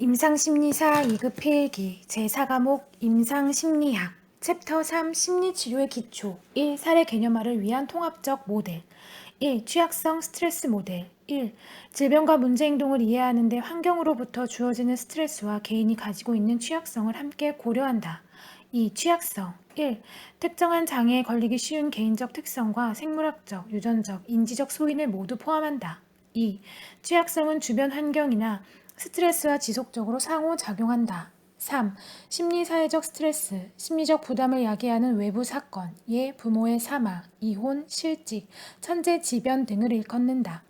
임상심리사 2급 필기 제4과목 임상심리학 챕터 3 심리치료의 기초 1. 사례 개념화를 위한 통합적 모델 1. 취약성 스트레스 모델 1. 질병과 문제행동을 이해하는 데 환경으로부터 주어지는 스트레스와 개인이 가지고 있는 취약성을 함께 고려한다. 2. 취약성 1. 특정한 장애에 걸리기 쉬운 개인적 특성과 생물학적, 유전적, 인지적 소인을 모두 포함한다. 2. 취약성은 주변 환경이나 스트레스와 지속적으로 상호작용한다. 3. 심리사회적 스트레스, 심리적 부담을 야기하는 외부 사건, 예, 부모의 사망, 이혼, 실직, 천재지변 등을 일컫는다.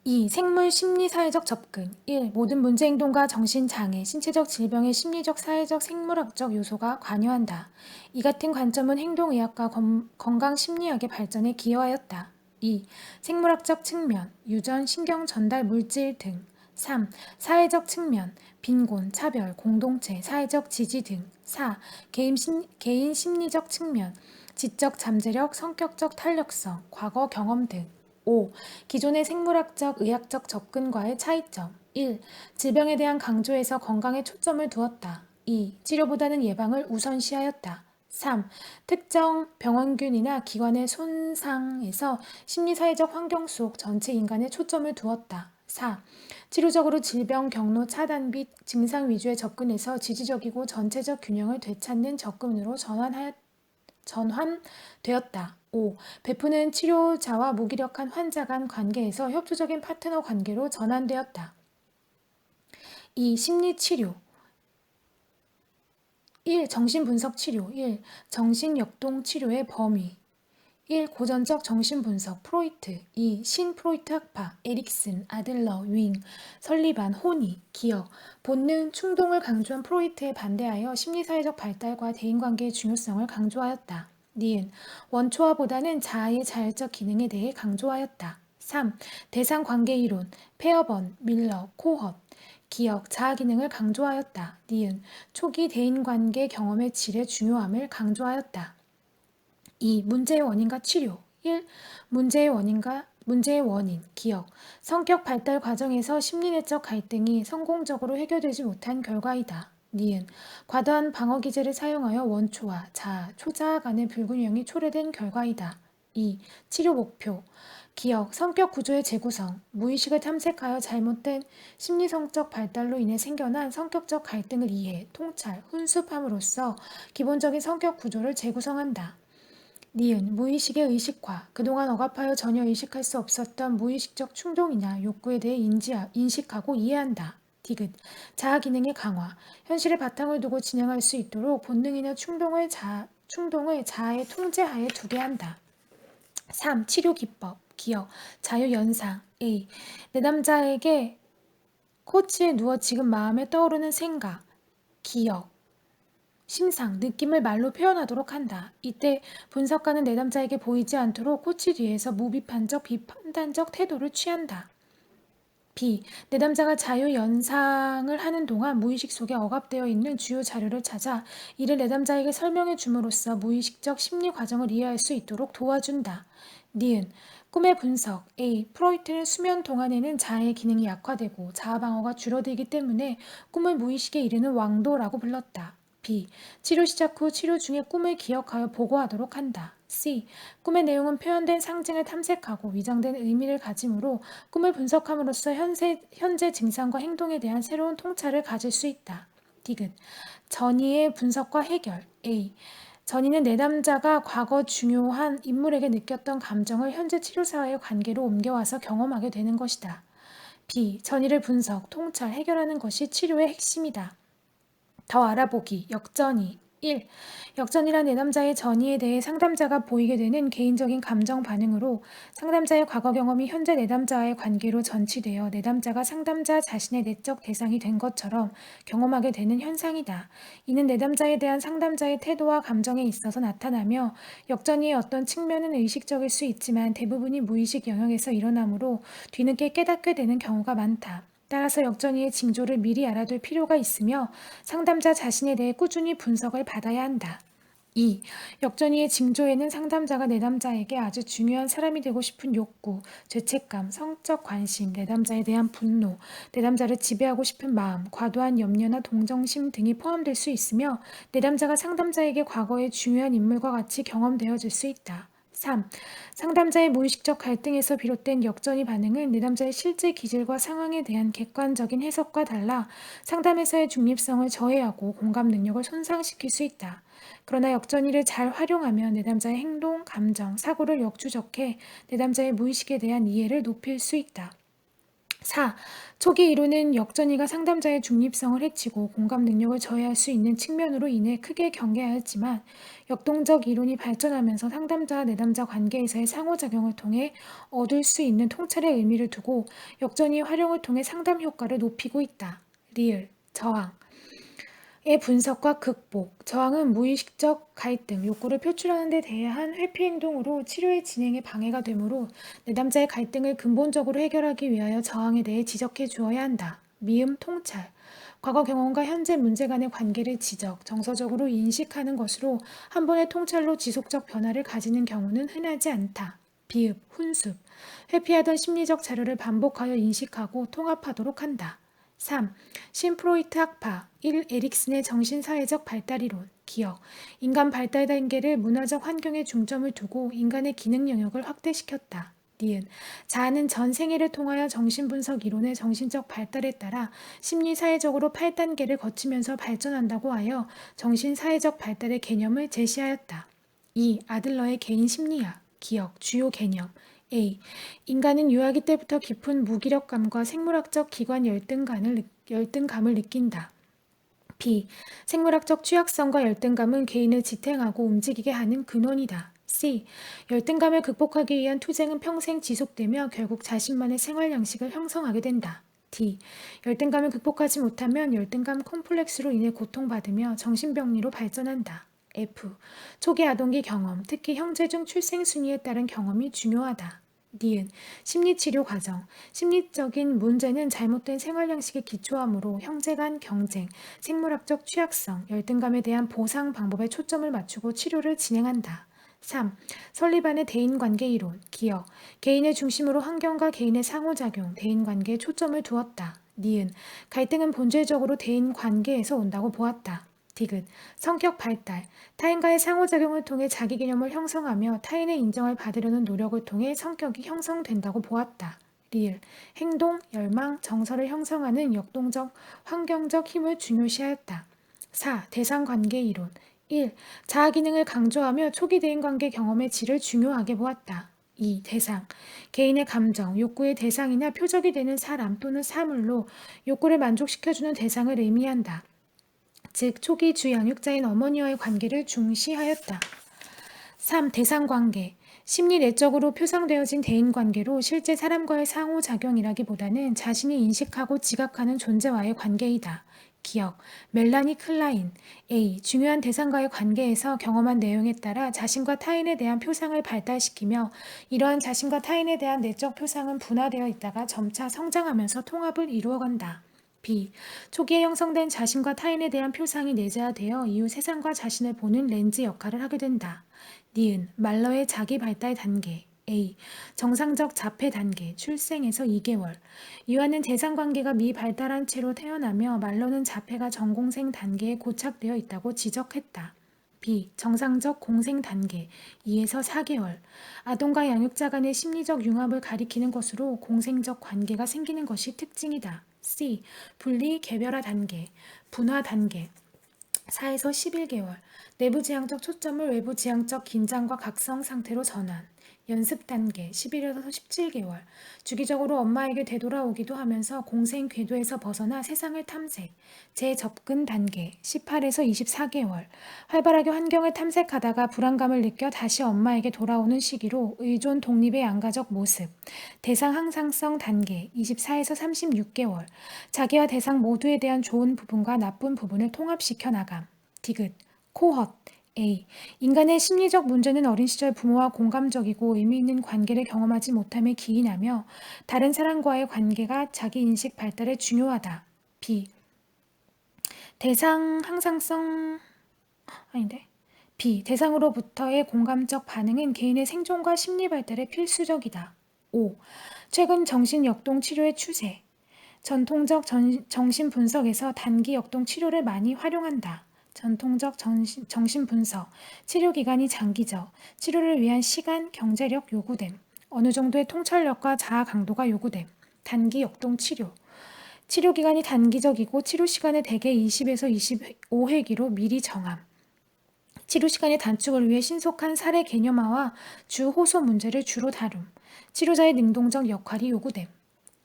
2. 생물 심리사회적 접근 1. 모든 문제행동과 정신장애, 신체적 질병의 심리적, 사회적, 생물학적 요소가 관여한다. 이 같은 관점은 행동의학과 건강심리학의 발전에 기여하였다. 2. 생물학적 측면, 유전, 신경 전달 물질 등 3. 사회적 측면, 빈곤, 차별, 공동체, 사회적 지지 등 4. 개인 심리적 측면, 지적 잠재력, 성격적 탄력성, 과거 경험 등 5. 기존의 생물학적, 의학적 접근과의 차이점 1. 질병에 대한 강조에서 건강에 초점을 두었다. 2. 치료보다는 예방을 우선시하였다. 3. 특정 병원균이나 기관의 손상에서 심리사회적 환경 속 전체 인간에 초점을 두었다. 4. 치료적으로 질병 경로 차단 및 증상 위주의 접근에서 지지적이고 전체적 균형을 되찾는 접근으로 전환되었다. 5. 베푸는 치료자와 무기력한 환자 간 관계에서 협조적인 파트너 관계로 전환되었다. 2. 심리치료 1. 정신분석치료 1. 정신역동치료의 범위 1. 고전적 정신분석 프로이트 2. 신프로이트 학파 에릭슨, 아들러, 윙, 설리반, 호니, 기억, 본능, 충동을 강조한 프로이트에 반대하여 심리사회적 발달과 대인관계의 중요성을 강조하였다. 니은 원초화보다는 자아의 자율적 기능에 대해 강조하였다. 3. 대상관계이론 페어번, 밀러, 코헛 기억, 자아 기능을 강조하였다. 니은 초기 대인관계 경험의 질의 중요함을 강조하였다. 2. 문제의 원인과 치료 1. 문제의 원인, 기억, 성격 발달 과정에서 심리내적 갈등이 성공적으로 해결되지 못한 결과이다. 니은 과도한 방어기제를 사용하여 원초와 자아, 초자아 간의 불균형이 초래된 결과이다. 2. 치료 목표 기억, 성격 구조의 재구성, 무의식을 탐색하여 잘못된 심리성적 발달로 인해 생겨난 성격적 갈등을 이해, 통찰, 훈습함으로써 기본적인 성격 구조를 재구성한다. 니은 무의식의 의식화, 그동안 억압하여 전혀 의식할 수 없었던 무의식적 충동이나 욕구에 대해 인식하고 이해한다. 디귿 자아 기능의 강화, 현실의 바탕을 두고 진행할 수 있도록 본능이나 충동을 자아의 통제하에 두게 한다. 3. 치료 기법, 기억, 자유 연상, A. 내담자에게 코치에 누워 지금 마음에 떠오르는 생각, 기억, 심상, 느낌을 말로 표현하도록 한다. 이때 분석가는 내담자에게 보이지 않도록 코치 뒤에서 무비판적, 비판단적 태도를 취한다. B. 내담자가 자유연상을 하는 동안 무의식 속에 억압되어 있는 주요 자료를 찾아 이를 내담자에게 설명해 줌으로써 무의식적 심리 과정을 이해할 수 있도록 도와준다. 니은 꿈의 분석 A. 프로이트는 수면 동안에는 자아의 기능이 약화되고 자아 방어가 줄어들기 때문에 꿈을 무의식에 이르는 왕도라고 불렀다. B. 치료 시작 후 치료 중에 꿈을 기억하여 보고하도록 한다. C. 꿈의 내용은 표현된 상징을 탐색하고 위장된 의미를 가짐으로 꿈을 분석함으로써 현재 증상과 행동에 대한 새로운 통찰을 가질 수 있다. 디귿 전이의 분석과 해결 A. 전이는 내담자가 과거 중요한 인물에게 느꼈던 감정을 현재 치료사와의 관계로 옮겨와서 경험하게 되는 것이다. B. 전이를 분석, 통찰, 해결하는 것이 치료의 핵심이다. 더 알아보기, 역전이 1. 역전이란 내담자의 전이에 대해 상담자가 보이게 되는 개인적인 감정 반응으로 상담자의 과거 경험이 현재 내담자와의 관계로 전치되어 내담자가 상담자 자신의 내적 대상이 된 것처럼 경험하게 되는 현상이다. 이는 내담자에 대한 상담자의 태도와 감정에 있어서 나타나며 역전이의 어떤 측면은 의식적일 수 있지만 대부분이 무의식 영역에서 일어나므로 뒤늦게 깨닫게 되는 경우가 많다. 따라서 역전이의 징조를 미리 알아둘 필요가 있으며 상담자 자신에 대해 꾸준히 분석을 받아야 한다. 2. 역전이의 징조에는 상담자가 내담자에게 아주 중요한 사람이 되고 싶은 욕구, 죄책감, 성적 관심, 내담자에 대한 분노, 내담자를 지배하고 싶은 마음, 과도한 염려나 동정심 등이 포함될 수 있으며 내담자가 상담자에게 과거의 중요한 인물과 같이 경험되어질 수 있다. 3. 상담자의 무의식적 갈등에서 비롯된 역전이 반응은 내담자의 실제 기질과 상황에 대한 객관적인 해석과 달라 상담에서의 중립성을 저해하고 공감 능력을 손상시킬 수 있다. 그러나 역전이를 잘 활용하면 내담자의 행동, 감정, 사고를 역추적해 내담자의 무의식에 대한 이해를 높일 수 있다. 4. 초기 이론은 역전이가 상담자의 중립성을 해치고 공감 능력을 저해할 수 있는 측면으로 인해 크게 경계하였지만 역동적 이론이 발전하면서 상담자와 내담자 관계에서의 상호작용을 통해 얻을 수 있는 통찰의 의미를 두고 역전이의 활용을 통해 상담 효과를 높이고 있다. 리을, 저항 의 분석과 극복, 저항은 무의식적 갈등, 욕구를 표출하는 데 대한 회피 행동으로 치료의 진행에 방해가 되므로 내담자의 갈등을 근본적으로 해결하기 위하여 저항에 대해 지적해 주어야 한다. 미음 통찰, 과거 경험과 현재 문제 간의 관계를 지적, 정서적으로 인식하는 것으로 한 번의 통찰로 지속적 변화를 가지는 경우는 흔하지 않다. 비읍, 훈습, 회피하던 심리적 자료를 반복하여 인식하고 통합하도록 한다. 3. 신프로이트 학파 1. 에릭슨의 정신사회적 발달이론 기억 인간 발달 단계를 문화적 환경에 중점을 두고 인간의 기능 영역을 확대시켰다. 니은 자아는 전 생애를 통하여 정신분석 이론의 정신적 발달에 따라 심리사회적으로 8단계를 거치면서 발전한다고 하여 정신사회적 발달의 개념을 제시하였다. 2. 아들러의 개인 심리학 기억 주요 개념 A. 인간은 유아기 때부터 깊은 무기력감과 생물학적 기관 열등감을 느낀다. B. 생물학적 취약성과 열등감은 개인을 지탱하고 움직이게 하는 근원이다. C. 열등감을 극복하기 위한 투쟁은 평생 지속되며 결국 자신만의 생활 양식을 형성하게 된다. D. 열등감을 극복하지 못하면 열등감 콤플렉스로 인해 고통받으며 정신병리로 발전한다. F. 초기 아동기 경험, 특히 형제 중 출생 순위에 따른 경험이 중요하다. 니은 심리치료 과정 심리적인 문제는 잘못된 생활 양식에 기초하므로 형제 간 경쟁, 생물학적 취약성, 열등감에 대한 보상 방법에 초점을 맞추고 치료를 진행한다. 3. 설리반의 대인관계 이론, 기억, 개인을 중심으로 환경과 개인의 상호작용, 대인관계에 초점을 두었다. 니은 갈등은 본질적으로 대인관계에서 온다고 보았다. 디귿, 성격 발달, 타인과의 상호작용을 통해 자기 개념을 형성하며 타인의 인정을 받으려는 노력을 통해 성격이 형성된다고 보았다. 리을, 행동, 열망, 정서를 형성하는 역동적, 환경적 힘을 중요시하였다. 4. 대상관계 이론 1. 자아기능을 강조하며 초기 대인관계 경험의 질을 중요하게 보았다. 2. 대상, 개인의 감정, 욕구의 대상이나 표적이 되는 사람 또는 사물로 욕구를 만족시켜주는 대상을 의미한다. 즉 초기 주 양육자인 어머니와의 관계를 중시하였다. 3. 대상관계 심리 내적으로 표상되어진 대인관계로 실제 사람과의 상호작용이라기보다는 자신이 인식하고 지각하는 존재와의 관계이다. 기억, 멜라니 클라인 A. 중요한 대상과의 관계에서 경험한 내용에 따라 자신과 타인에 대한 표상을 발달시키며 이러한 자신과 타인에 대한 내적 표상은 분화되어 있다가 점차 성장하면서 통합을 이루어간다. B. 초기에 형성된 자신과 타인에 대한 표상이 내재화되어 이후 세상과 자신을 보는 렌즈 역할을 하게 된다. 니은 말러의 자기 발달 단계 A. 정상적 자폐 단계 출생에서 2개월 유아는 대상관계가 미발달한 채로 태어나며 말러는 자폐가 전공생 단계에 고착되어 있다고 지적했다. B. 정상적 공생 단계 2에서 4개월 아동과 양육자 간의 심리적 융합을 가리키는 것으로 공생적 관계가 생기는 것이 특징이다. C. 분리 개별화 단계 분화 단계 4에서 11개월 내부 지향적 초점을 외부 지향적 긴장과 각성 상태로 전환 연습 단계 11에서 17개월 주기적으로 엄마에게 되돌아오기도 하면서 공생 궤도에서 벗어나 세상을 탐색 재접근 단계 18에서 24개월 활발하게 환경을 탐색하다가 불안감을 느껴 다시 엄마에게 돌아오는 시기로 의존 독립의 양가적 모습 대상 항상성 단계 24에서 36개월 자기와 대상 모두에 대한 좋은 부분과 나쁜 부분을 통합시켜 나감 디귿 코헛 A. 인간의 심리적 문제는 어린 시절 부모와 공감적이고 의미 있는 관계를 경험하지 못함에 기인하며 다른 사람과의 관계가 자기인식 발달에 중요하다. B. 대상 항상성 아닌데 B. 대상으로부터의 공감적 반응은 개인의 생존과 심리 발달에 필수적이다. 5. 최근 정신역동 치료의 추세. 전통적 정신분석에서 단기 역동 치료를 많이 활용한다. 전통적 정신분석, 치료기간이 장기적, 치료를 위한 시간, 경제력 요구됨, 어느 정도의 통찰력과 자아 강도가 요구됨, 단기 역동 치료. 치료기간이 단기적이고 치료시간을 대개 20에서 25회기로 미리 정함. 치료시간의 단축을 위해 신속한 사례 개념화와 주호소 문제를 주로 다룸. 치료자의 능동적 역할이 요구됨.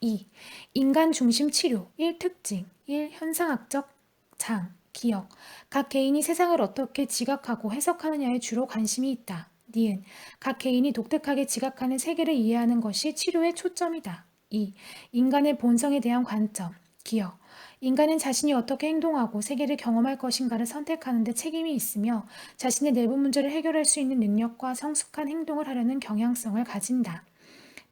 2. 인간 중심 치료 1. 특징 1. 현상학적 장, 기억 각 개인이 세상을 어떻게 지각하고 해석하느냐에 주로 관심이 있다. 니은 각 개인이 독특하게 지각하는 세계를 이해하는 것이 치료의 초점이다. 2. 인간의 본성에 대한 관점, 기억 인간은 자신이 어떻게 행동하고 세계를 경험할 것인가를 선택하는 데 책임이 있으며 자신의 내부 문제를 해결할 수 있는 능력과 성숙한 행동을 하려는 경향성을 가진다.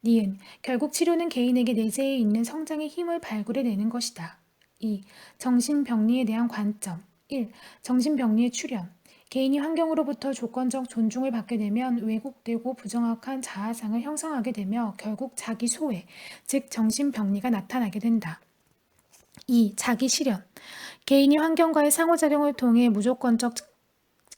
니은 결국 치료는 개인에게 내재해 있는 성장의 힘을 발굴해내는 것이다. 2. 정신병리에 대한 관점 1. 정신병리의 출현 개인이 환경으로부터 조건적 존중을 받게 되면 왜곡되고 부정확한 자아상을 형성하게 되며 결국 자기 소외, 즉 정신병리가 나타나게 된다. 2. 자기 실현 개인이 환경과의 상호작용을 통해 무조건적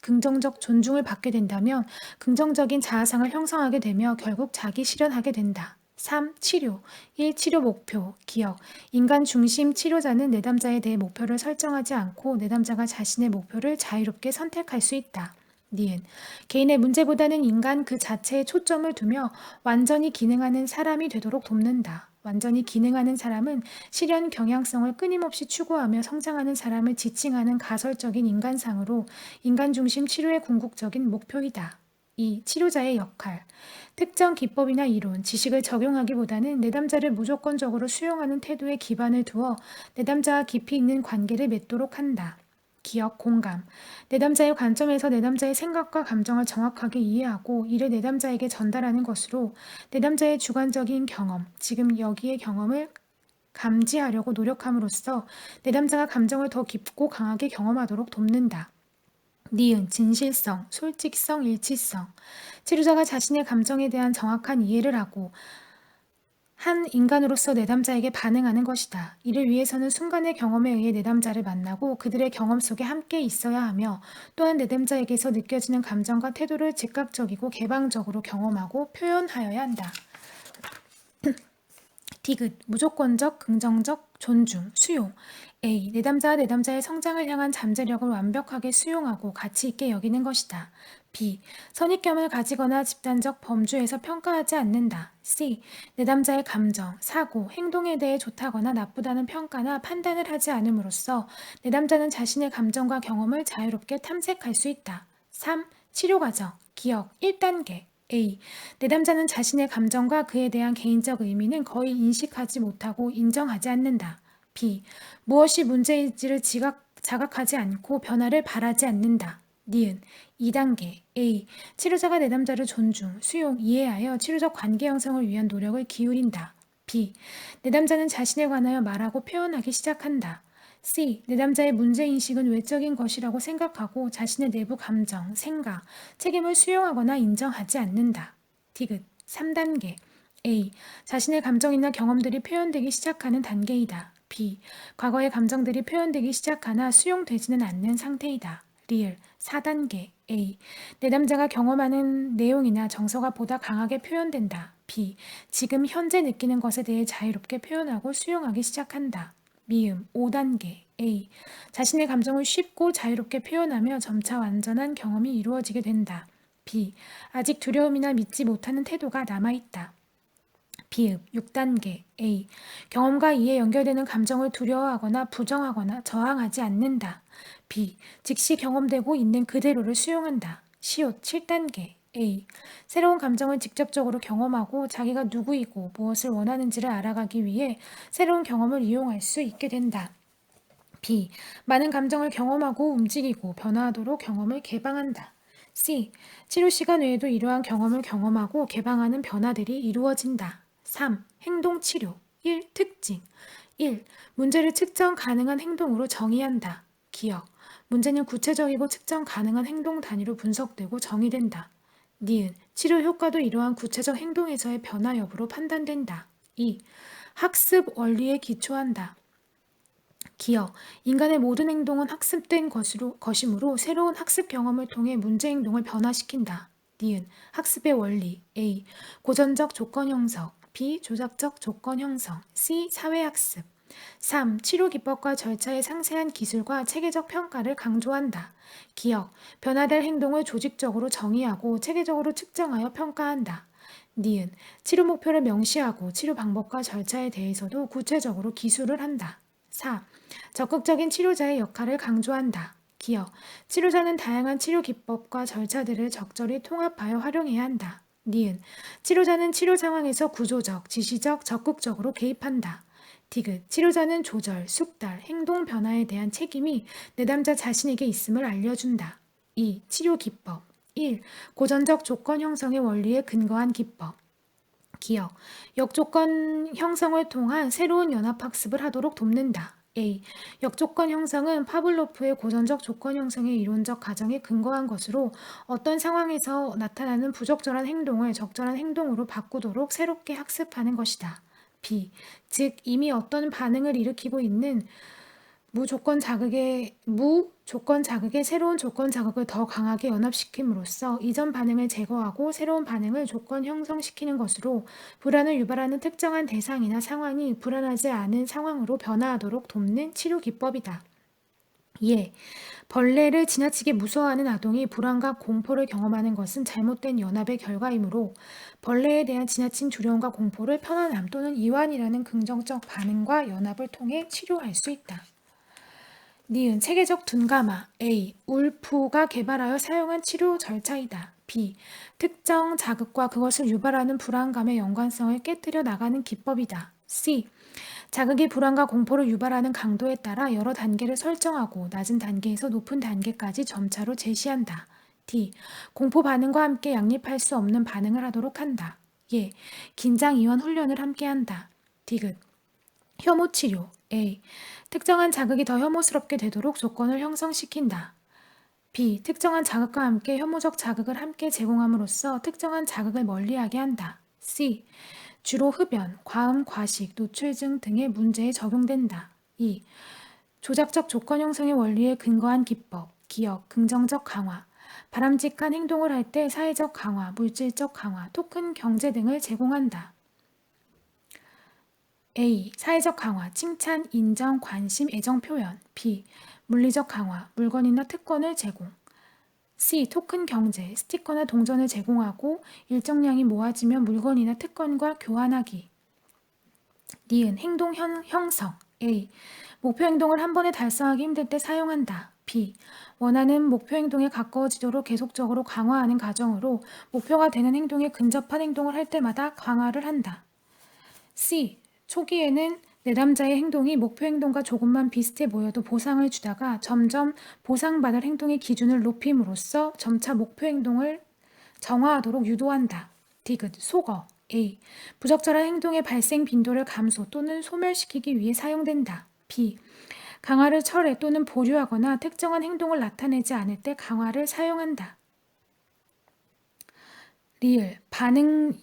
긍정적 존중을 받게 된다면 긍정적인 자아상을 형성하게 되며 결국 자기 실현하게 된다. 3. 치료 1. 치료 목표, 기억 인간 중심 치료자는 내담자에 대해 목표를 설정하지 않고 내담자가 자신의 목표를 자유롭게 선택할 수 있다. 니은 개인의 문제보다는 인간 그 자체에 초점을 두며 완전히 기능하는 사람이 되도록 돕는다. 완전히 기능하는 사람은 실현 경향성을 끊임없이 추구하며 성장하는 사람을 지칭하는 가설적인 인간상으로 인간 중심 치료의 궁극적인 목표이다. 2. 치료자의 역할 특정 기법이나 이론, 지식을 적용하기보다는 내담자를 무조건적으로 수용하는 태도에 기반을 두어 내담자와 깊이 있는 관계를 맺도록 한다. 기억, 공감 내담자의 관점에서 내담자의 생각과 감정을 정확하게 이해하고 이를 내담자에게 전달하는 것으로 내담자의 주관적인 경험, 지금 여기의 경험을 감지하려고 노력함으로써 내담자가 감정을 더 깊고 강하게 경험하도록 돕는다. 니은, 진실성, 솔직성, 일치성 치료자가 자신의 감정에 대한 정확한 이해를 하고 한 인간으로서 내담자에게 반응하는 것이다. 이를 위해서는 순간의 경험에 의해 내담자를 만나고 그들의 경험 속에 함께 있어야 하며 또한 내담자에게서 느껴지는 감정과 태도를 즉각적이고 개방적으로 경험하고 표현하여야 한다. 디귿, 무조건적, 긍정적, 존중, 수용. A. 내담자와 내담자의 성장을 향한 잠재력을 완벽하게 수용하고 가치 있게 여기는 것이다. B. 선입견을 가지거나 집단적 범주에서 평가하지 않는다. C. 내담자의 감정, 사고, 행동에 대해 좋다거나 나쁘다는 평가나 판단을 하지 않음으로써 내담자는 자신의 감정과 경험을 자유롭게 탐색할 수 있다. 3. 치료 과정, 기억, 1단계. A. 내담자는 자신의 감정과 그에 대한 개인적 의미는 거의 인식하지 못하고 인정하지 않는다. B. 무엇이 문제인지를 자각하지 않고 변화를 바라지 않는다. 니은 2단계 A. 치료자가 내담자를 존중, 수용, 이해하여 치료적 관계 형성을 위한 노력을 기울인다. B. 내담자는 자신에 관하여 말하고 표현하기 시작한다. C. 내담자의 문제인식은 외적인 것이라고 생각하고 자신의 내부 감정, 생각, 책임을 수용하거나 인정하지 않는다. 디귿 3단계 A. 자신의 감정이나 경험들이 표현되기 시작하는 단계이다. B. 과거의 감정들이 표현되기 시작하나 수용되지는 않는 상태이다. 리을 4단계 A. 내담자가 경험하는 내용이나 정서가 보다 강하게 표현된다. B. 지금 현재 느끼는 것에 대해 자유롭게 표현하고 수용하기 시작한다. 미음 5단계 A. 자신의 감정을 쉽고 자유롭게 표현하며 점차 완전한 경험이 이루어지게 된다. B. 아직 두려움이나 믿지 못하는 태도가 남아있다. 비읍 6단계 A. 경험과 이에 연결되는 감정을 두려워하거나 부정하거나 저항하지 않는다. B. 즉시 경험되고 있는 그대로를 수용한다. 시옷 7단계 A. 새로운 감정을 직접적으로 경험하고 자기가 누구이고 무엇을 원하는지를 알아가기 위해 새로운 경험을 이용할 수 있게 된다. B. 많은 감정을 경험하고 움직이고 변화하도록 경험을 개방한다. C. 치료 시간 외에도 이러한 경험을 경험하고 개방하는 변화들이 이루어진다. 3. 행동치료 1. 특징 1. 문제를 측정 가능한 행동으로 정의한다. 기억. 문제는 구체적이고 측정 가능한 행동 단위로 분석되고 정의된다. 니은. 치료 효과도 이러한 구체적 행동에서의 변화 여부로 판단된다. 2. 학습 원리에 기초한다. 기억. 인간의 모든 행동은 학습된 것이므로 새로운 학습 경험을 통해 문제 행동을 변화시킨다. 니은. 학습의 원리. A. 고전적 조건 형성. B. 조작적 조건 형성. C. 사회학습. 3. 치료 기법과 절차의 상세한 기술과 체계적 평가를 강조한다. 기억. 변화될 행동을 조직적으로 정의하고 체계적으로 측정하여 평가한다. 니은. 치료 목표를 명시하고 치료 방법과 절차에 대해서도 구체적으로 기술을 한다. 4. 적극적인 치료자의 역할을 강조한다. 기억. 치료자는 다양한 치료 기법과 절차들을 적절히 통합하여 활용해야 한다. 니은. 치료자는 치료 상황에서 구조적, 지시적, 적극적으로 개입한다. 디귿. 치료자는 조절, 숙달, 행동 변화에 대한 책임이 내담자 자신에게 있음을 알려준다. 2. 치료 기법. 1. 고전적 조건 형성의 원리에 근거한 기법. 기억. 역조건 형성을 통한 새로운 연합학습을 하도록 돕는다. A. 역조건 형성은 파블로프의 고전적 조건 형성의 이론적 가정에 근거한 것으로 어떤 상황에서 나타나는 부적절한 행동을 적절한 행동으로 바꾸도록 새롭게 학습하는 것이다. B. 즉 이미 어떤 반응을 일으키고 있는 무조건 자극의 새로운 조건 자극을 더 강하게 연합시킴으로써 이전 반응을 제거하고 새로운 반응을 조건 형성시키는 것으로 불안을 유발하는 특정한 대상이나 상황이 불안하지 않은 상황으로 변화하도록 돕는 치료 기법이다. 예. 벌레를 지나치게 무서워하는 아동이 불안과 공포를 경험하는 것은 잘못된 연합의 결과이므로 벌레에 대한 지나친 두려움과 공포를 편안함 또는 이완이라는 긍정적 반응과 연합을 통해 치료할 수 있다. 니은. 체계적 둔감화. A. 울프가 개발하여 사용한 치료 절차이다. B. 특정 자극과 그것을 유발하는 불안감의 연관성을 깨뜨려 나가는 기법이다. C. 자극이 불안과 공포를 유발하는 강도에 따라 여러 단계를 설정하고 낮은 단계에서 높은 단계까지 점차로 제시한다. D. 공포 반응과 함께 양립할 수 없는 반응을 하도록 한다. 예. 긴장 이완 훈련을 함께 한다. 디귿. 혐오 치료. A. 특정한 자극이 더 혐오스럽게 되도록 조건을 형성시킨다. B. 특정한 자극과 함께 혐오적 자극을 함께 제공함으로써 특정한 자극을 멀리하게 한다. C. 주로 흡연, 과음, 과식, 노출증 등의 문제에 적용된다. 2. 조작적 조건 형성의 원리에 근거한 기법, 기억, 긍정적 강화, 바람직한 행동을 할 때 사회적 강화, 물질적 강화, 토큰 경제 등을 제공한다. A. 사회적 강화, 칭찬, 인정, 관심, 애정 표현. B. 물리적 강화, 물건이나 특권을 제공. C. 토큰 경제, 스티커나 동전을 제공하고 일정량이 모아지면 물건이나 특권과 교환하기. 니은. 행동 형성. A. 목표 행동을 한 번에 달성하기 힘들 때 사용한다. B. 원하는 목표 행동에 가까워지도록 계속적으로 강화하는 과정으로 목표가 되는 행동에 근접한 행동을 할 때마다 강화를 한다. C. 초기에는 내담자의 행동이 목표 행동과 조금만 비슷해 보여도 보상을 주다가 점점 보상받을 행동의 기준을 높임으로써 점차 목표 행동을 정화하도록 유도한다. 디귿. 속어. A. 부적절한 행동의 발생 빈도를 감소 또는 소멸시키기 위해 사용된다. B. 강화를 철회 또는 보류하거나 특정한 행동을 나타내지 않을 때 강화를 사용한다. 리을. 반응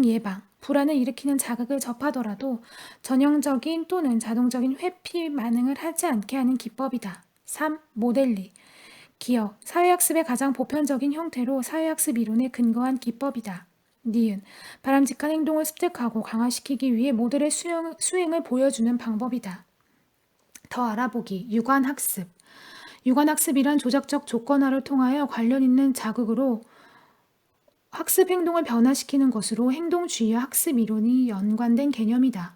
예방. 불안을 일으키는 자극을 접하더라도 전형적인 또는 자동적인 회피 반응을 하지 않게 하는 기법이다. 3. 모델리. 기억. 사회학습의 가장 보편적인 형태로 사회학습 이론에 근거한 기법이다. 니은. 바람직한 행동을 습득하고 강화시키기 위해 모델의 수행을 보여주는 방법이다. 더 알아보기. 유관학습. 유관학습이란 조작적 조건화를 통하여 관련 있는 자극으로 학습 행동을 변화시키는 것으로 행동주의와 학습 이론이 연관된 개념이다.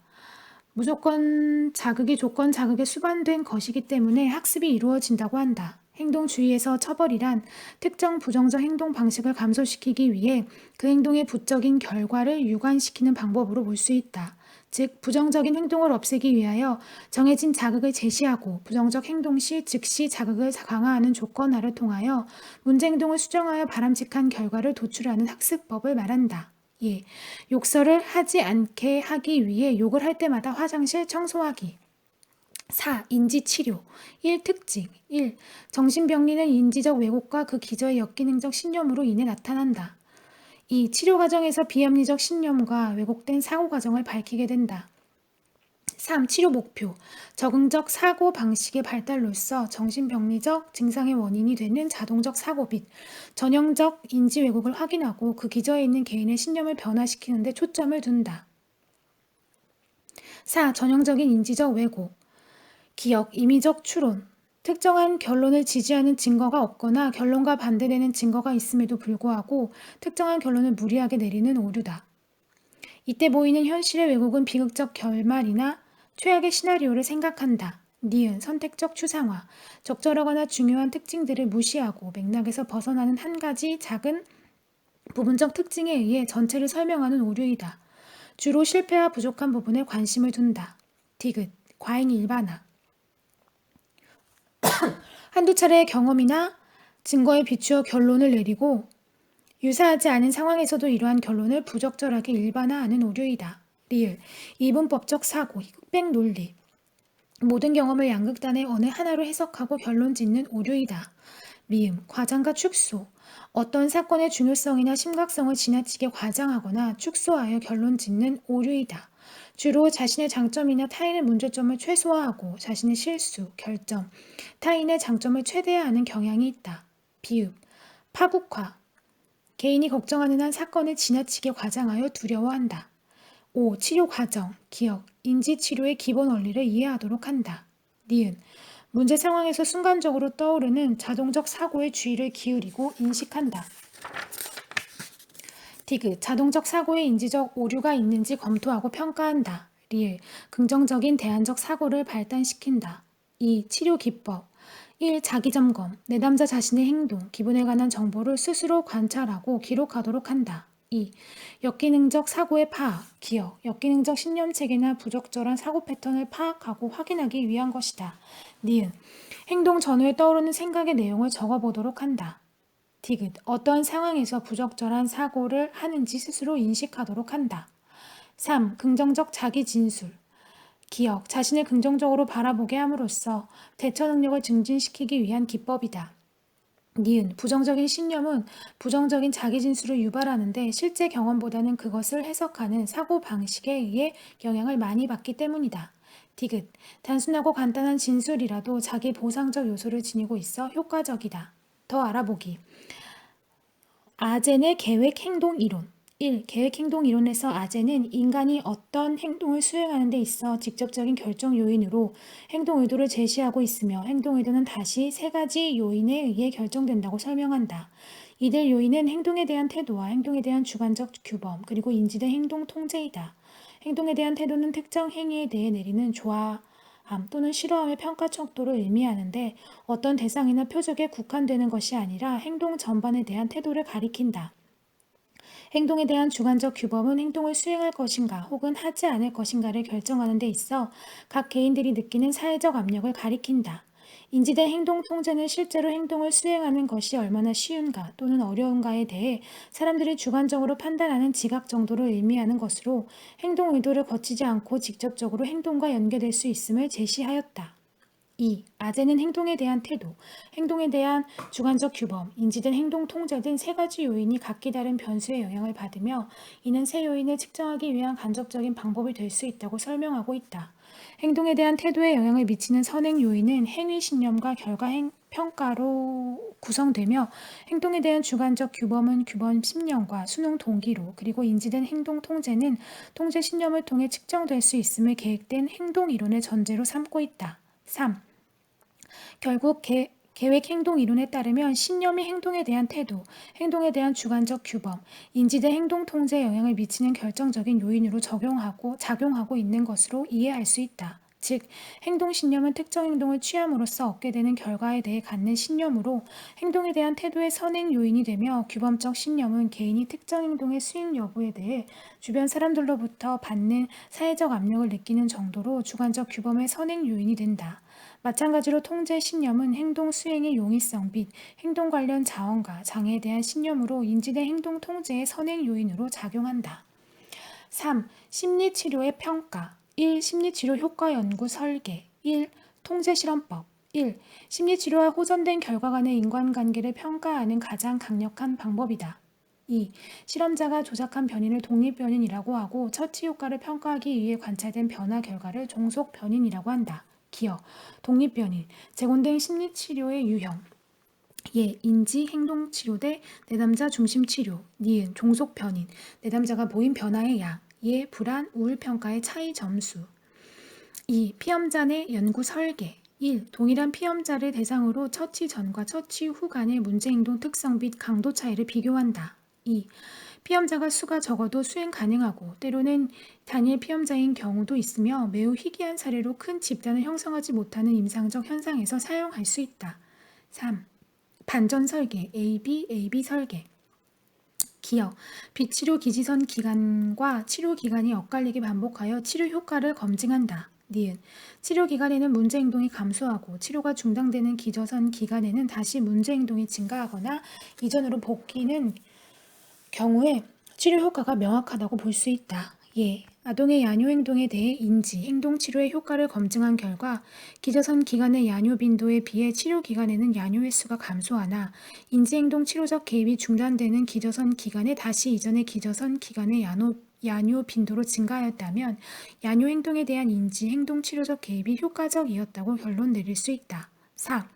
무조건 자극이 조건 자극에 수반된 것이기 때문에 학습이 이루어진다고 한다. 행동주의에서 처벌이란 특정 부정적 행동 방식을 감소시키기 위해 그 행동의 부적인 결과를 유관시키는 방법으로 볼 수 있다. 즉, 부정적인 행동을 없애기 위하여 정해진 자극을 제시하고 부정적 행동 시 즉시 자극을 강화하는 조건화를 통하여 문제 행동을 수정하여 바람직한 결과를 도출하는 학습법을 말한다. 예. 욕설을 하지 않게 하기 위해 욕을 할 때마다 화장실 청소하기. 4. 인지치료 1. 특징 1. 정신병리는 인지적 왜곡과 그 기저의 역기능적 신념으로 인해 나타난다. 2. 치료 과정에서 비합리적 신념과 왜곡된 사고 과정을 밝히게 된다. 3. 치료 목표 적응적 사고 방식의 발달로서 정신병리적 증상의 원인이 되는 자동적 사고 및 전형적 인지 왜곡을 확인하고 그 기저에 있는 개인의 신념을 변화시키는 데 초점을 둔다. 4. 전형적인 인지적 왜곡 기억, 임의적 추론 특정한 결론을 지지하는 증거가 없거나 결론과 반대되는 증거가 있음에도 불구하고 특정한 결론을 무리하게 내리는 오류다. 이때 보이는 현실의 왜곡은 비극적 결말이나 최악의 시나리오를 생각한다. 니은 선택적 추상화 적절하거나 중요한 특징들을 무시하고 맥락에서 벗어나는 한 가지 작은 부분적 특징에 의해 전체를 설명하는 오류이다. 주로 실패와 부족한 부분에 관심을 둔다. 디귿 과잉 일반화 한두 차례의 경험이나 증거에 비추어 결론을 내리고 유사하지 않은 상황에서도 이러한 결론을 부적절하게 일반화하는 오류이다. 리을 이분법적 사고, 흑백 논리 모든 경험을 양극단의 어느 하나로 해석하고 결론 짓는 오류이다. 미음 과장과 축소 어떤 사건의 중요성이나 심각성을 지나치게 과장하거나 축소하여 결론 짓는 오류이다. 주로 자신의 장점이나 타인의 문제점을 최소화하고 자신의 실수, 결점, 타인의 장점을 최대화하는 경향이 있다. 비읍 파국화 개인이 걱정하는 한 사건을 지나치게 과장하여 두려워한다. 5. 치료 과정, 기억, 인지치료의 기본 원리를 이해하도록 한다. 니은 문제 상황에서 순간적으로 떠오르는 자동적 사고의 주의를 기울이고 인식한다. 디귿 자동적 사고에 인지적 오류가 있는지 검토하고 평가한다. 리을 긍정적인 대안적 사고를 발달시킨다. 2. 치료 기법 1. 자기점검 내담자 자신의 행동, 기분에 관한 정보를 스스로 관찰하고 기록하도록 한다. 2. 역기능적 사고의 파악, 기억, 역기능적 신념체계나 부적절한 사고 패턴을 파악하고 확인하기 위한 것이다. 니은 행동 전후에 떠오르는 생각의 내용을 적어보도록 한다. 디귿 어떠한 상황에서 부적절한 사고를 하는지 스스로 인식하도록 한다. 3. 긍정적 자기 진술 기억, 자신을 긍정적으로 바라보게 함으로써 대처 능력을 증진시키기 위한 기법이다. 니은 부정적인 신념은 부정적인 자기 진술을 유발하는데 실제 경험보다는 그것을 해석하는 사고 방식에 의해 영향을 많이 받기 때문이다. 디귿 단순하고 간단한 진술이라도 자기 보상적 요소를 지니고 있어 효과적이다. 더 알아보기 아젠의 계획행동이론 1. 계획행동이론에서 아젠은 인간이 어떤 행동을 수행하는 데 있어 직접적인 결정 요인으로 행동 의도를 제시하고 있으며 행동 의도는 다시 세 가지 요인에 의해 결정된다고 설명한다. 이들 요인은 행동에 대한 태도와 행동에 대한 주관적 규범 그리고 인지된 행동 통제이다. 행동에 대한 태도는 특정 행위에 대해 내리는 좋아함 또는 싫어함의 평가 척도를 의미하는데 어떤 대상이나 표적에 국한되는 것이 아니라 행동 전반에 대한 태도를 가리킨다. 행동에 대한 주관적 규범은 행동을 수행할 것인가 혹은 하지 않을 것인가를 결정하는 데 있어 각 개인들이 느끼는 사회적 압력을 가리킨다. 인지된 행동 통제는 실제로 행동을 수행하는 것이 얼마나 쉬운가 또는 어려운가에 대해 사람들이 주관적으로 판단하는 지각 정도를 의미하는 것으로 행동 의도를 거치지 않고 직접적으로 행동과 연계될 수 있음을 제시하였다. 2. 아젠은 행동에 대한 태도, 행동에 대한 주관적 규범, 인지된 행동 통제 등 세 가지 요인이 각기 다른 변수의 영향을 받으며 이는 세 요인을 측정하기 위한 간접적인 방법이 될 수 있다고 설명하고 있다. 행동에 대한 태도에 영향을 미치는 선행 요인은 행위 신념과 결과 평가로 구성되며 행동에 대한 주관적 규범은 규범 신념과 수능 동기로 그리고 인지된 행동 통제는 통제 신념을 통해 측정될 수 있음을 계획된 행동 이론의 전제로 삼고 있다. 3. 결국 계획행동이론에 따르면 신념이 행동에 대한 태도, 행동에 대한 주관적 규범, 인지된 행동 통제에 영향을 미치는 결정적인 요인으로 작용하고 있는 것으로 이해할 수 있다. 즉, 행동신념은 특정 행동을 취함으로써 얻게 되는 결과에 대해 갖는 신념으로 행동에 대한 태도의 선행 요인이 되며 규범적 신념은 개인이 특정 행동의 수행 여부에 대해 주변 사람들로부터 받는 사회적 압력을 느끼는 정도로 주관적 규범의 선행 요인이 된다. 마찬가지로 통제 신념은 행동 수행의 용이성 및 행동 관련 자원과 장애에 대한 신념으로 인지된 행동 통제의 선행 요인으로 작용한다. 3. 심리치료의 평가 1. 심리치료 효과 연구 설계 1. 통제실험법 1. 심리치료와 호전된 결과 간의 인간관계를 평가하는 가장 강력한 방법이다. 2. 실험자가 조작한 변인을 독립변인이라고 하고 처치 효과를 평가하기 위해 관찰된 변화 결과를 종속변인이라고 한다. 기여, 독립변인, 재곤된 심리치료의 유형 예, 인지, 행동치료 대 내담자 중심치료 니은, 종속변인, 내담자가 보인 변화의 양 예, 불안, 우울평가의 차이 점수 2. 피험자 내 연구 설계 1. 동일한 피험자를 대상으로 처치 전과 처치 후 간의 문제행동 특성 및 강도 차이를 비교한다. 2. 피험자가 수가 적어도 수행 가능하고 때로는 단일 피험자인 경우도 있으며 매우 희귀한 사례로 큰 집단을 형성하지 못하는 임상적 현상에서 사용할 수 있다. 3. 반전 설계 AB 설계 기여, 비치료 기지선 기간과 치료 기간이 엇갈리게 반복하여 치료 효과를 검증한다. 니은, 치료 기간에는 문제 행동이 감소하고 치료가 중단되는 기저선 기간에는 다시 문제 행동이 증가하거나 이전으로 복귀는 경우에 치료 효과가 명확하다고 볼 수 있다. 예, 아동의 야뇨 행동에 대해 인지, 행동 치료의 효과를 검증한 결과 기저선 기간의 야뇨 빈도에 비해 치료 기간에는 야뇨 횟수가 감소하나 인지 행동 치료적 개입이 중단되는 기저선 기간에 다시 이전의 기저선 기간의 야뇨 빈도로 증가하였다면 야뇨 행동에 대한 인지 행동 치료적 개입이 효과적이었다고 결론 내릴 수 있다. 4.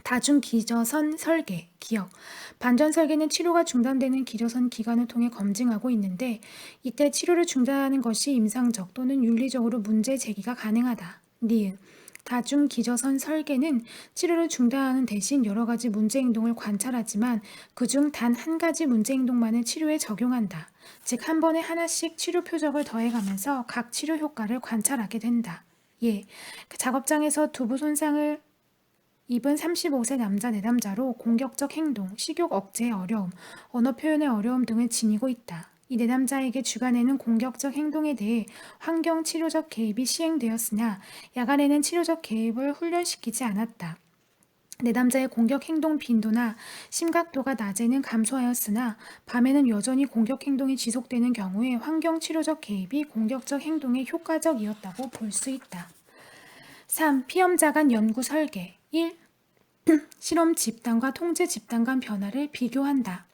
다중 기저선 설계, 기억. 반전 설계는 치료가 중단되는 기저선 기간을 통해 검증하고 있는데 이때 치료를 중단하는 것이 임상적 또는 윤리적으로 문제 제기가 가능하다. 니은. 다중 기저선 설계는 치료를 중단하는 대신 여러 가지 문제 행동을 관찰하지만 그중 단 한 가지 문제 행동만을 치료에 적용한다. 즉 한 번에 하나씩 치료 표적을 더해가면서 각 치료 효과를 관찰하게 된다. 예, 작업장에서 두부 손상을 입은 35세 남자 내담자로 공격적 행동, 식욕 억제의 어려움, 언어 표현의 어려움 등을 지니고 있다. 이 내담자에게 주간에는 공격적 행동에 대해 환경 치료적 개입이 시행되었으나 야간에는 치료적 개입을 훈련시키지 않았다. 내담자의 공격 행동 빈도나 심각도가 낮에는 감소하였으나 밤에는 여전히 공격 행동이 지속되는 경우에 환경 치료적 개입이 공격적 행동에 효과적이었다고 볼 수 있다. 3. 피험자 간 연구 설계 1. 실험 집단과 통제 집단 간 변화를 비교한다.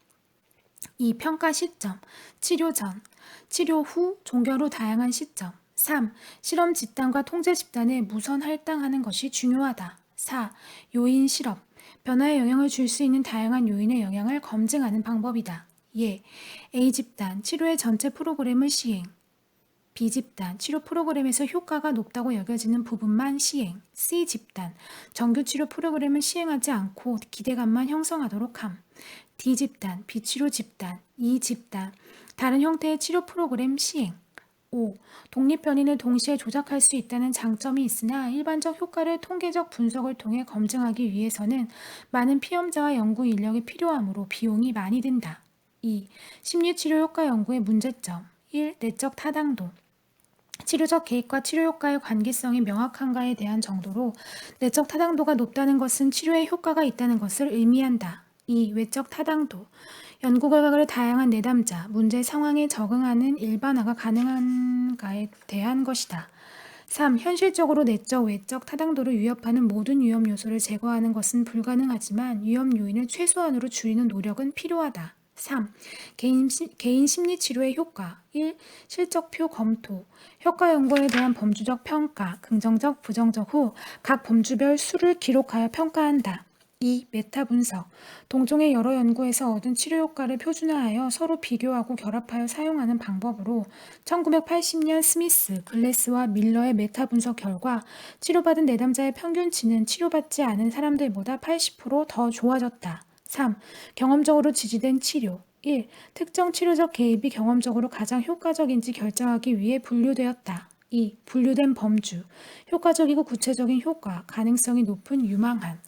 2. 평가 시점 치료 전, 치료 후, 종결 후 다양한 시점 3. 실험 집단과 통제 집단에 무선 할당하는 것이 중요하다. 4. 요인 실험 변화에 영향을 줄 수 있는 다양한 요인의 영향을 검증하는 방법이다. 예, A집단 치료의 전체 프로그램을 시행 B집단, 치료 프로그램에서 효과가 높다고 여겨지는 부분만 시행. C집단, 정규 치료 프로그램을 시행하지 않고 기대감만 형성하도록 함. D집단, 비치료 집단, E집단, 다른 형태의 치료 프로그램 시행. 5. 독립변인을 동시에 조작할 수 있다는 장점이 있으나 일반적 효과를 통계적 분석을 통해 검증하기 위해서는 많은 피험자와 연구 인력이 필요하므로 비용이 많이 든다. 2. 심리치료 효과 연구의 문제점 1. 내적 타당도 치료적 개입과 치료 효과의 관계성이 명확한가에 대한 정도로 내적 타당도가 높다는 것은 치료에 효과가 있다는 것을 의미한다. 2. 외적 타당도 연구 결과를 다양한 내담자, 문제 상황에 적응하는 일반화가 가능한가에 대한 것이다. 3. 현실적으로 내적, 외적 타당도를 위협하는 모든 위험 요소를 제거하는 것은 불가능하지만 위험 요인을 최소한으로 줄이는 노력은 필요하다. 3. 개인 심리치료의 효과 1. 실적표 검토 효과 연구에 대한 범주적 평가, 긍정적, 부정적 후 각 범주별 수를 기록하여 평가한다. 2. 메타 분석 동종의 여러 연구에서 얻은 치료 효과를 표준화하여 서로 비교하고 결합하여 사용하는 방법으로 1980년 스미스, 글래스와 밀러의 메타 분석 결과 치료받은 내담자의 평균치는 치료받지 않은 사람들보다 80%더 좋아졌다. 3. 경험적으로 지지된 치료 1. 특정 치료적 개입이 경험적으로 가장 효과적인지 결정하기 위해 분류되었다. 2. 분류된 범주 효과적이고 구체적인 효과, 가능성이 높은 유망한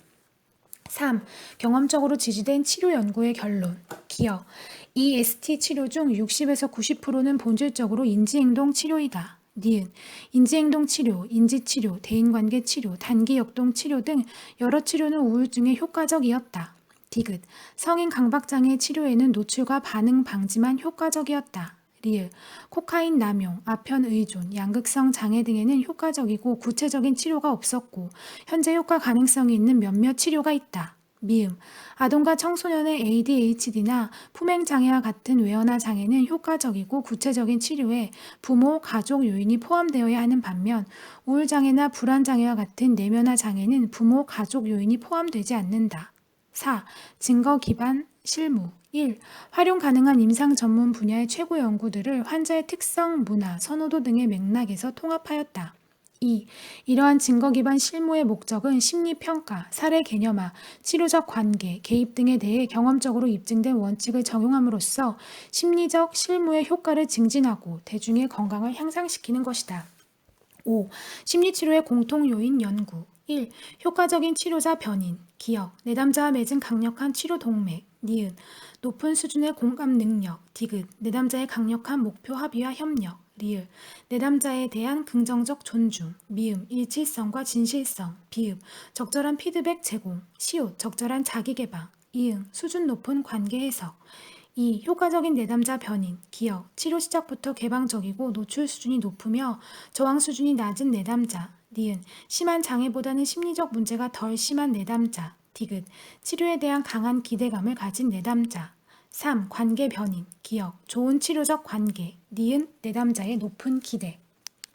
3. 경험적으로 지지된 치료 연구의 결론 기여 EST 치료 중 60에서 90%는 본질적으로 인지행동 치료이다. 니은 인지행동 치료, 인지치료, 대인관계 치료, 단기역동 치료 등 여러 치료는 우울증에 효과적이었다. 디귿 성인 강박장애 치료에는 노출과 반응 방지만 효과적이었다. 리을, 코카인 남용, 아편 의존, 양극성 장애 등에는 효과적이고 구체적인 치료가 없었고 현재 효과 가능성이 있는 몇몇 치료가 있다. 미음, 아동과 청소년의 ADHD나 품행장애와 같은 외연화 장애는 효과적이고 구체적인 치료에 부모, 가족 요인이 포함되어야 하는 반면 우울장애나 불안장애와 같은 내면화 장애는 부모, 가족 요인이 포함되지 않는다. 4. 증거 기반 실무 1. 활용 가능한 임상 전문 분야의 최고 연구들을 환자의 특성, 문화, 선호도 등의 맥락에서 통합하였다. 2. 이러한 증거 기반 실무의 목적은 심리평가, 사례 개념화, 치료적 관계, 개입 등에 대해 경험적으로 입증된 원칙을 적용함으로써 심리적 실무의 효과를 증진하고 대중의 건강을 향상시키는 것이다. 5. 심리치료의 공통 요인 연구 1. 효과적인 치료자 변인, 기억, 내담자와 맺은 강력한 치료 동맥, 니은, 높은 수준의 공감 능력, 디귿, 내담자의 강력한 목표 합의와 협력, 리을, 내담자에 대한 긍정적 존중, 미음, 일치성과 진실성, 비읍, 적절한 피드백 제공, 시옷, 적절한 자기개방, 이응, 수준 높은 관계 해석. 2. 효과적인 내담자 변인, 기억, 치료 시작부터 개방적이고 노출 수준이 높으며 저항 수준이 낮은 내담자, 니은, 심한 장애보다는 심리적 문제가 덜 심한 내담자, 디귿, 치료에 대한 강한 기대감을 가진 내담자. 3. 관계 변인, 기억, 좋은 치료적 관계, 니은, 내담자의 높은 기대.